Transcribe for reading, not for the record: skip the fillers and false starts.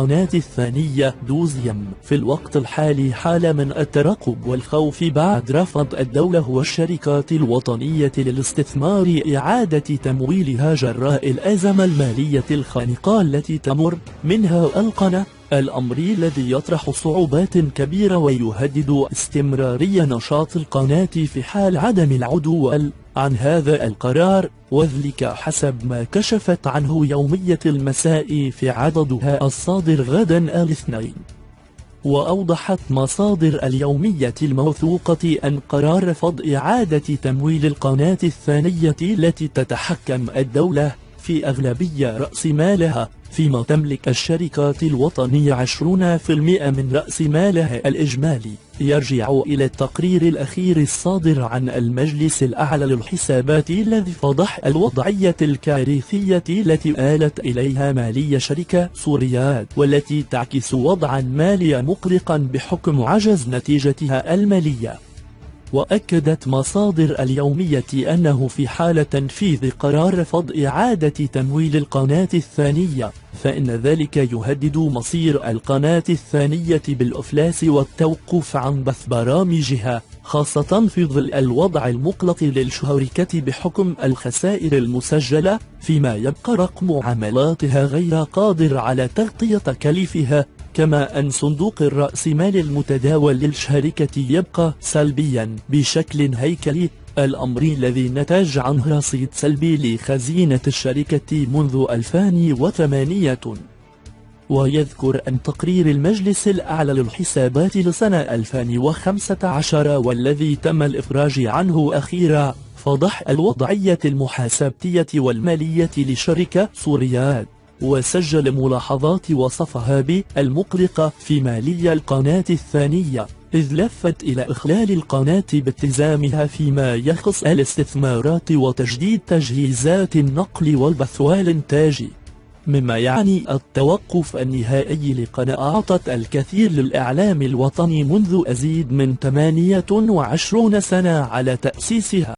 القناة الثانية دوزيم في الوقت الحالي حالة من الترقب والخوف بعد رفض الدولة والشركات الوطنية للاستثمار إعادة تمويلها جراء الأزمة المالية الخانقة التي تمر منها القناة، الأمر الذي يطرح صعوبات كبيرة ويهدد استمرارية نشاط القناة في حال عدم العدول عن هذا القرار، وذلك حسب ما كشفت عنه يومية المساء في عددها الصادر غدا الاثنين. وأوضحت مصادر اليومية الموثوقة أن قرار رفض إعادة تمويل القناة الثانية التي تتحكم الدولة في أغلبية رأس مالها، فيما تملك الشركات الوطنية 20% من رأس مالها الإجمالي، يرجع إلى التقرير الأخير الصادر عن المجلس الأعلى للحسابات الذي فضح الوضعية الكارثية التي آلت إليها مالية شركة سورياد، والتي تعكس وضعا ماليا مقلقا بحكم عجز نتيجتها المالية. وأكدت مصادر اليومية أنه في حال تنفيذ قرار رفض إعادة تمويل القناة الثانية فإن ذلك يهدد مصير القناة الثانية بالإفلاس والتوقف عن بث برامجها، خاصة في ظل الوضع المقلق للشركة بحكم الخسائر المسجلة، فيما يبقى رقم عملاتها غير قادر على تغطية تكاليفها، كما أن صندوق الرأس مال المتداول للشركة يبقى سلبيا بشكل هيكلي، الأمر الذي نتج عنه رصيد سلبي لخزينة الشركة منذ 2008. ويذكر أن تقرير المجلس الأعلى للحسابات لسنة 2015 والذي تم الإفراج عنه أخيرا فضح الوضعية المحاسبية والمالية لشركة سورياد، وسجل ملاحظات وصفها بالمقلقة في مالية القناة الثانية، إذ لفت إلى إخلال القناة باتزامها فيما يخص الاستثمارات وتجديد تجهيزات النقل والبث والإنتاج، مما يعني التوقف النهائي لقناة أعطت الكثير للإعلام الوطني منذ أزيد من 28 سنة على تأسيسها.